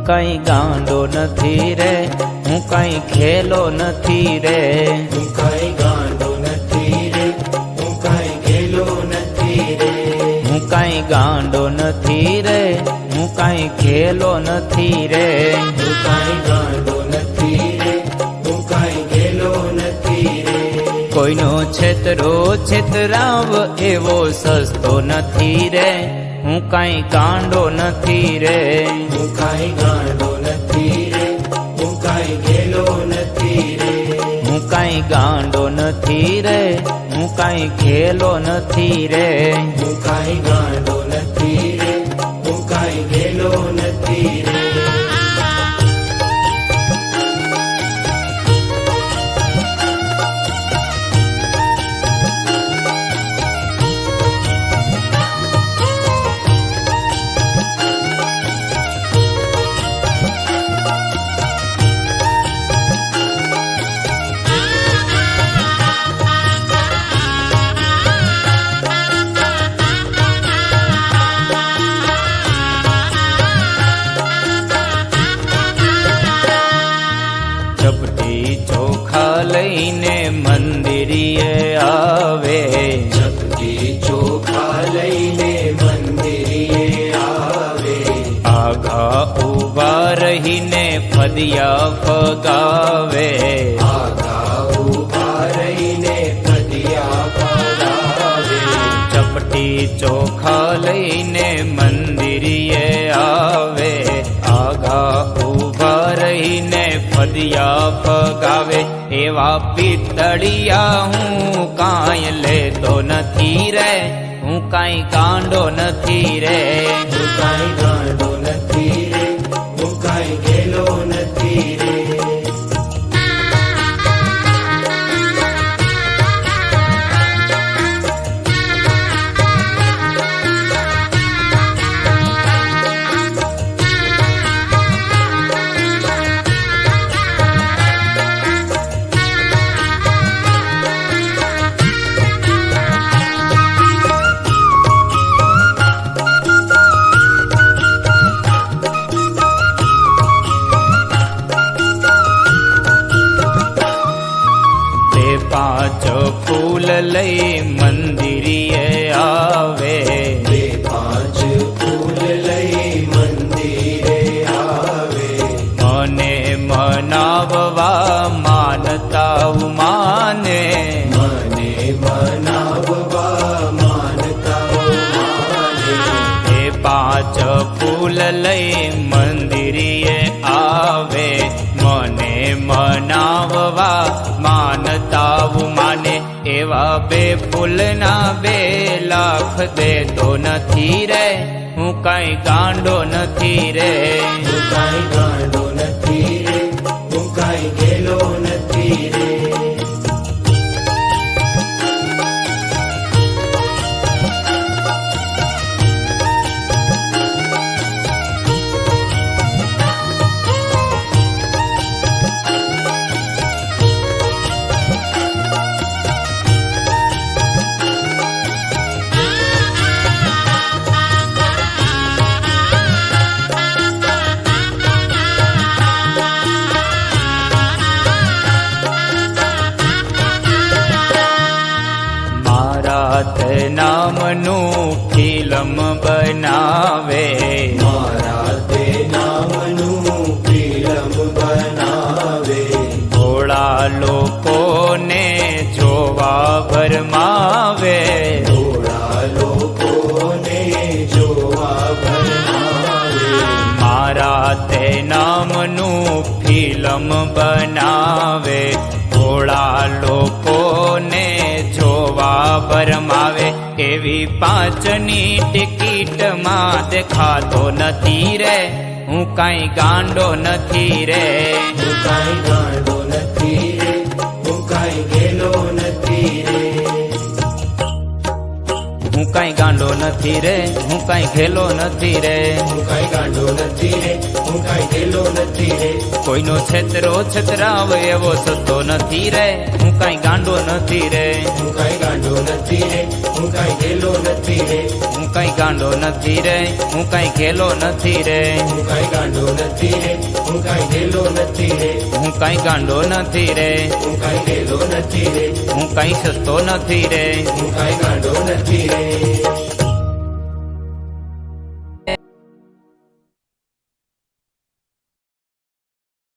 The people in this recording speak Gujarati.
કઈ ગાંડો નથી રે, હું કઈ ખેલો નથી રે. હું કઈ ગાંડો નથી રે, હું કઈ ખેલો નથી રે. હું કઈ ગાંડો નથી રે, હું કઈ ખેલો નથી રે. હું કઈ ગાંડો નથી રે, હું કઈ ખેલો નથી રે. કોઈનો છેતરો છેતરાવ એવો સસ્તો નથી રે, હું કઈ ગાંડો નથી રે. હું કઈ ગાંડો નથી રે, હું કઈ ખેલો નથી રે. હું કઈ ગાંડો નથી રે, હું કઈ ખેલો નથી રે. હું કઈ ગાંડો નથી રે, હું કઈ ખેલો નથી રે. ચપટી ચોખા લઈને મંદિરીએ આવે. ચપટી ચોખા લઈને મંદિરે આવે. આઘા ઉભા રહીને ફદિયા ફગાવે. આગા ઉભા રહીને ફદિયા ફગાવે. ચપટી ચોખા લઈને મંદિરીએ આવે. આઘા ઉભા રહીને ફદિયા ફગાવે. એવા પિત્તળિયા હું કાંઈ લેતો નથી રે, હું કાંઈ ગાંડો નથી રે. હું કાંઈ ગાંડો નથી રે, હું કાંઈ ખેલો નથી રે. પાંચ ફૂલ લઈ મંદિરીએ આવે. બે પાંચ ફૂલ લઈ મંદિરે આવે. મને મનાવવા માનતા માને. મને મનાવવા માનતા માને. એ પાંચ ફૂલ લઈ મંદિરીએ આવે. મને મનાવવા માનતા માને. એવા બે ફૂલના 2 લાખ દેતો નથી રે, હું કઈ ગાંડો નથી રે. હું કાંઈ ગાંડો નથી રે, હું કાંઈ ખેલો નથી રે. નામનું ફિલ્મ બનાવે. મારા તે નામનું ફિલ્મ બનાવે. ભોળા લોકોને જોવા ભરમાવે. થોડા લોકોને જોવા ભરમાવે. મારા તે નામનું ફિલ્મ બનાવે. ભોળા લોકોને જોવા ભરમાવે. એવી 5ની ટિકિટમાં દેખાતો નથી રે, હું કાંઈ ગાંડો નથી રે. હું કાંઈ ગાંડો નથી રે, હું કાંઈ ખેલો નથી રે. હું કાંઈ ગાંડો નથી રે, હું કાંઈ ખેલો નથી રે. હું કાંઈ ગાંડો નથી રે, હું કાંઈ ખેલો નથી રે. કોઈનો છેતરો છેતરાવ એવો સતો નથી રે, હું કાંઈ ગાંડો નથી રે. હું કાંઈ ગાંડો નથી રે હું કાંઈ ગેલો નથી રે હું કઈ ગાંડો નથી રે હું કઈ ખેલો નથી રે હું કાંઈ ગાંડો નથી રે હું કાંઈ ગેલો નથી રે હું કઈ ગાંડો નથી રે હું કાંઈ ગેલો નથી રે હું કઈ સસ્તો નથી રે હું કાંઈ ગાંડો નથી રે